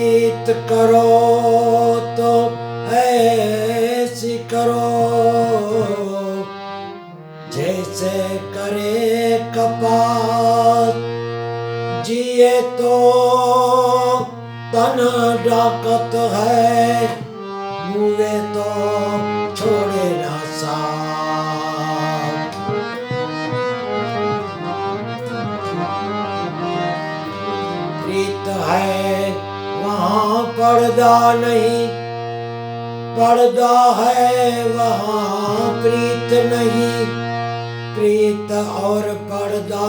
प्रीत करो तो ऐसी करो जैसे करे कपास, जिए तो तन डाकत है, मुए तो छोड़े ना साथ। प्रीत है वहाँ पर्दा नहीं, पर्दा है वहाँ प्रीत नहीं। प्रीत और पर्दा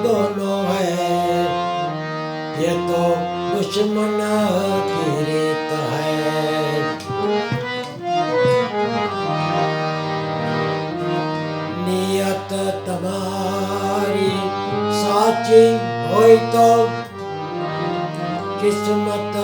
दोनों है, ये तो दुश्मन की रीत है। नियत तुम्हारी साची होई तो, किस्मत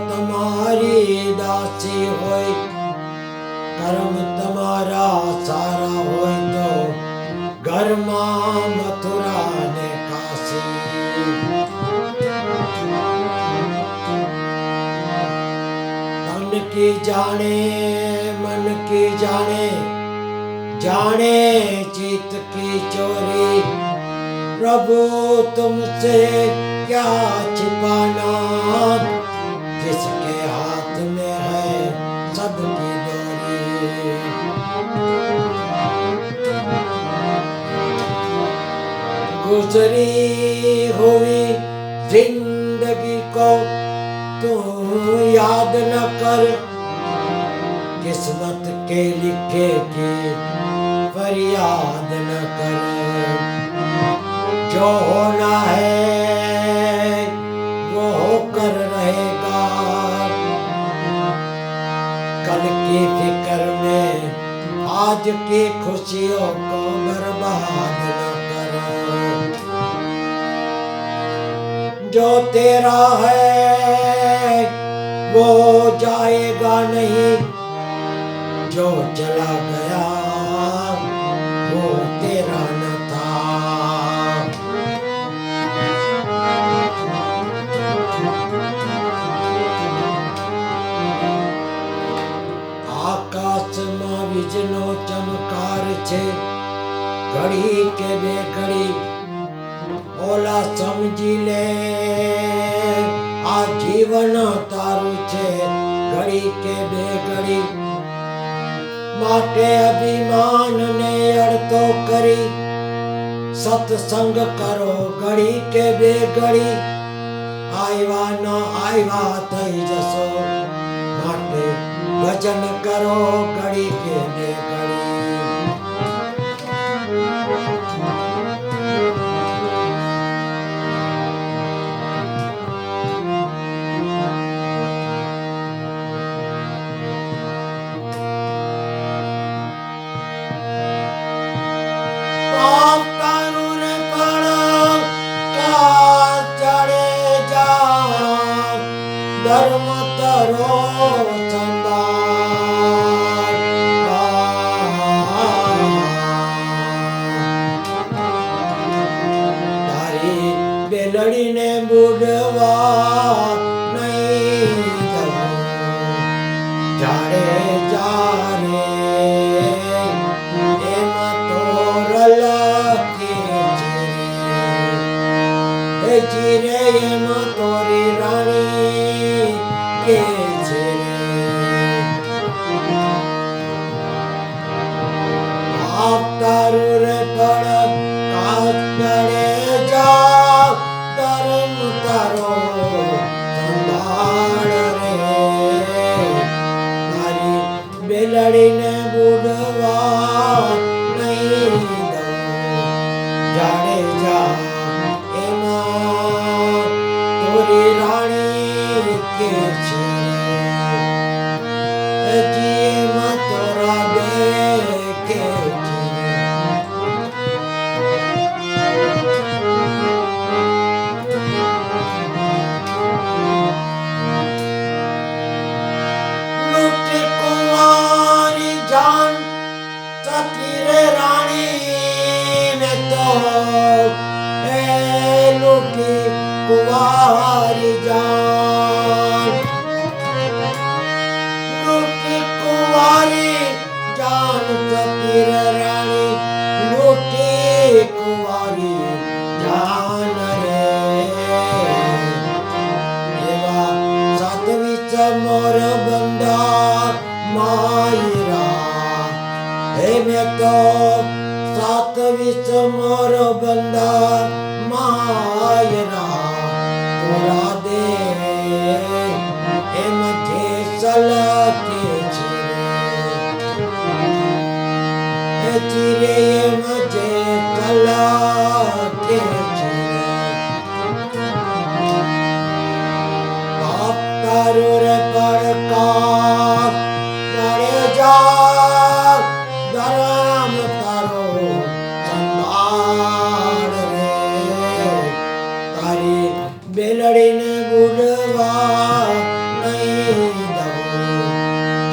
तुम्हारी दासी होई। कर्म तुम्हारा सारा होई तो, घर मां मथुरा ने काशी। तन की जाने मन की जाने, जाने चित की चोरी। प्रभु तुमसे क्या छिपाना, जिसके हाथ में है सबकी डोरी। गुजरी हुई जिंदगी को तू याद न कर, किस्मत के लिखे की फरियाद न कर। जो होना है वो होकर रहेगा, कल की फिक्र में आज की खुशियों को बर्बाद न कर। जो तेरा है वो जाएगा नहीं, जो चला गया वो तेरा न था। आकाश में विजनो चमकार छे, घड़ी के बे घड़ी ओला समझी ले। आ जीवन तारू छे घड़ी के बे घड़ी, माटे अभिमान ने अड़तो करी। सत्संग करो घड़ी के बे घड़ी, आयवा न आयवा थई जसो। माटे भजन करो घड़ी के बे घड़ी। धर्म तरो संभाल, तारी बेलड़ी ने बुढ़वा नहीं दो। जाड़े जा रे एम तोरल के जीरे एम तोरी रानी के आप तारू रे पड़ कात करे जा। धर्म तारो संभाल रे, तारी बेलड़ी ने बुढ़वा नहीं दो। जाड़े जा एमा तोरी रानी के जिए मत तोरा देखे। लुट कुंवारी जान सकीरे रानी ने तो, लुटी कुंवारी जान। मोर बंदा मायरा हे मैं तो 27 मोर बंदा मायरा तोरा दे हे मुझे सला के चिरे हे मुझे सला के तारुर पड़का करे जा धर्म तारो संभाल रे तारी बेलड़ी ने बुलवा नहीं दऊ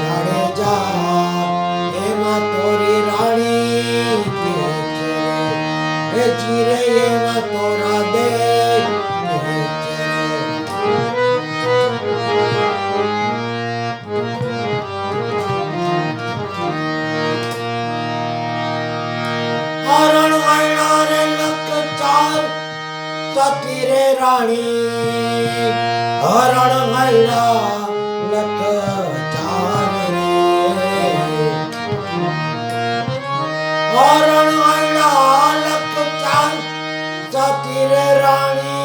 जाड़े जा एमा तोरी रानी के चिरे एमा तोरा दे सतीरे रानी हरण मैला लख चार रे हरण मैला लख चार सतीरे रानी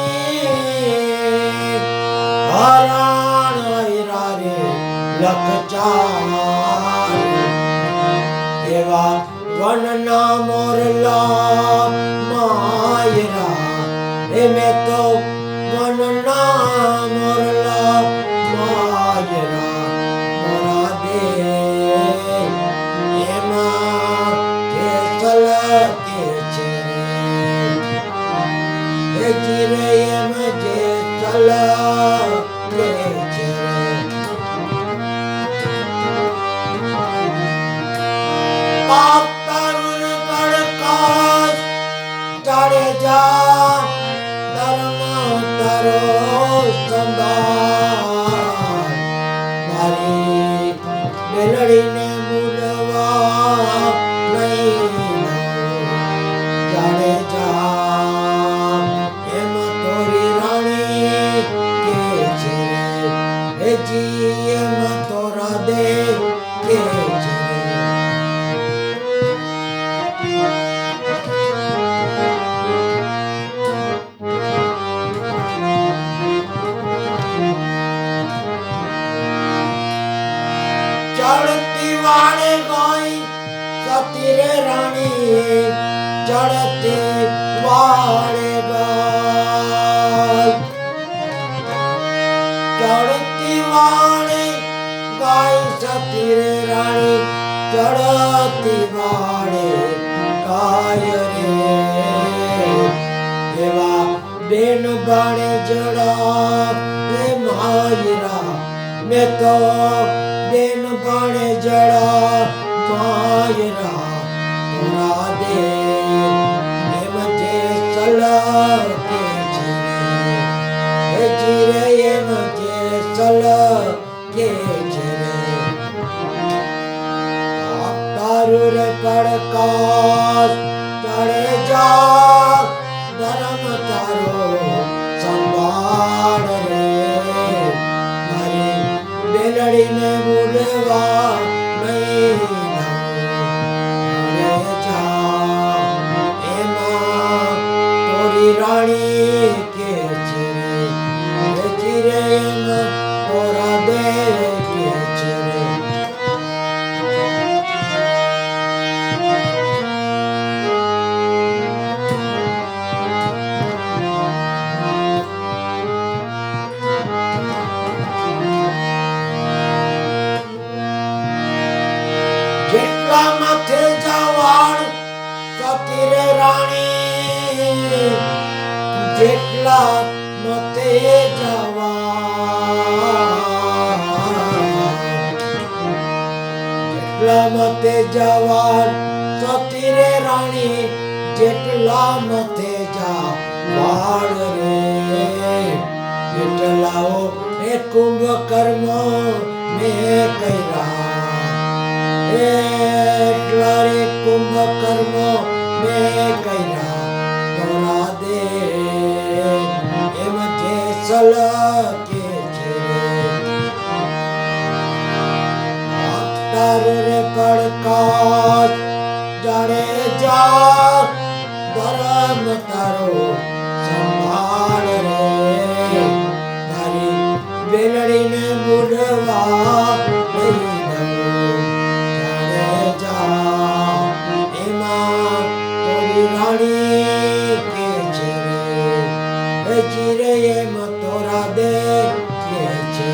हरण मैला रे लख चार एवा वन ना मोरला मायरा मैं तो मनना मोरला मायरा मोरा दे एमा के चला के चिरे एमा के चला के पाप तरुण कड़काश चढ़े जा तारो संभाल मारी बेलड़ी ने बुलवा नहीं जाने जा एम तोरी रानी के चिरे जी एम तोरा दे के चढ़ती वाले गाई सतीरे रानी चढ़ती वाले गाय चढ़ती वाले गाय सतीरे रानी चढ़ती वाले गाय रे बेन बाणे जड़ा रे मायरा मैं तो बेन बाणे जड़ा मायरा तोरा दे मुझे सला के चिरे मुझे सला के चिरे तारुर कड़काश चढ़े जा धर्म तारो संभाल रे मारी बेलड़ी ने बुलवा नहीं जा एमा तोरी रानी के चिरे एमा तोरा दे के चिरे જેટલા માથે જવાળ સતીરે રાણી જેટલા માથે જવાળ જેટલા માથે જવાળ સતીરે રાણી જેટલા માથે જવાળ રે જેટલાઓ એ કુંભકર્મ મેં કર્યા रे कुंभकर्म में कैरा तोरा दे मुझे सला के चिरे તારું રે પડકાર જાણે જા ધર્મ તારો સંભાળ રે તારી બેલડીને બુડવા નહીં દઉં જાણે જા એમાં તોરી રાણી કે છે રે ચીરે એમ તોરા દે કે છે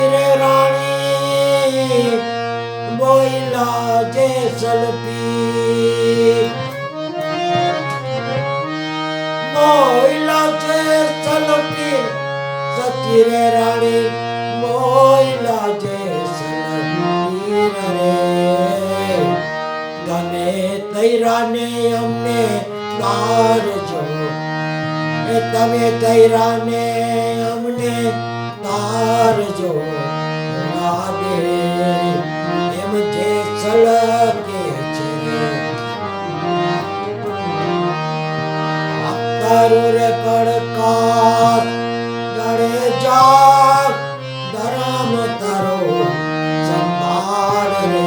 રે રાણી બોયલા જે સલપી બોયલા જે સલપી સતી રે રાણી બોયલા જે સલપી રે તને તૈરાને અમને તારજો એ તમે તૈરાને અમને તારજો રાધે એમ જે સળકે છે તારું રે પડકાર ગળે જા ધરમ તારો સંભાળ રે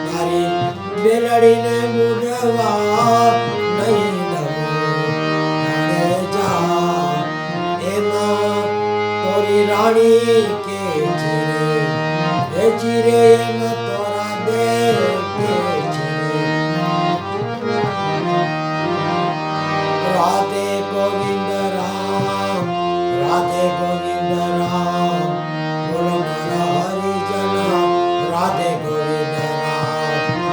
તારી બેલડીને બુડવા નહીં દઉં ગળે જા એમાં તોરી રાણી કે છે રે ચીરે એમ તોરા દે કે છે રાધે ગોવિંદ રામ રાધે ગોવિંદ રામ બોલો મારા હરિજન રાધે ગોવિંદ રામ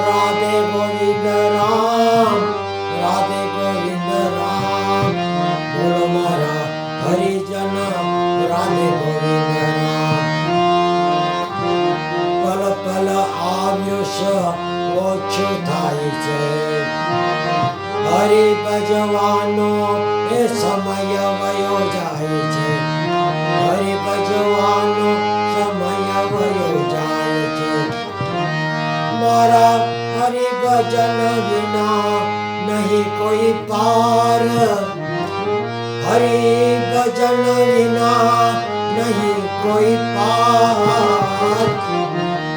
રાધે ગોવિંદ રામ રાધે ગોવિંદ રામ બોલો મારા હરિજન રાધે ગોવિંદ રામ પલ પલ આયુષ્ય ઓછું થાય છે હરિ ભજવાનો એ સમય વયો જાય છે હરિ ભજવાનો સમય વયો જાય છે મારા હરિ ભજન વિના નહીં કોઈ પાર હરિ ભજન વિના નહીં કોઈ પાર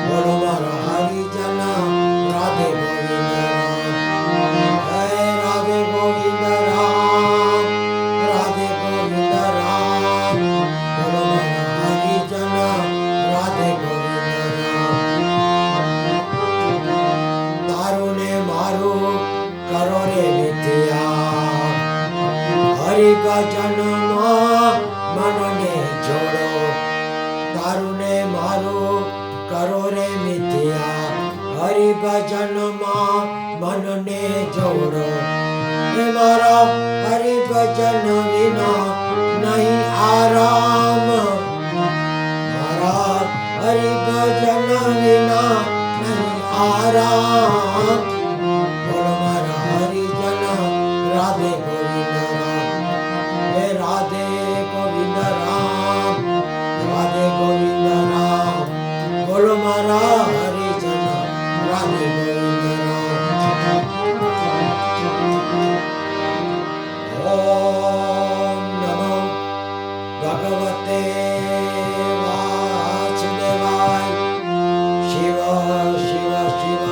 બોલો મારા હરિજન રાધે ગોવિંદ રાધે ગોવિંદ રામ રાધે ગોવિંદ રામ બોલો મારા હરિજન રાધે ગોવિંદ રામ તારું ને મારું કરો રે મિથ્યા હરિ ભજનમાં મનને જોડો તારું ને મારું કરો રે મિથ્યા હરિ ભજનમાં મનને જોડો હે મારા હરિ ભજન વિના નહીં આરામ મારા હરિ ભજન વિના નહીં આરામ બોલો મારા હરિજન રાધે ગોવિંદ રામ હે રાધે ગોવિંદ રામ રાધે ગોવિંદ રામ બોલો મારા હરિજન રાધે ગોવિંદ રામ ઓમ નમો ભગવતે વાસુદેવાય શિવ શિવ શિવ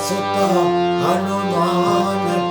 सुत हनुमान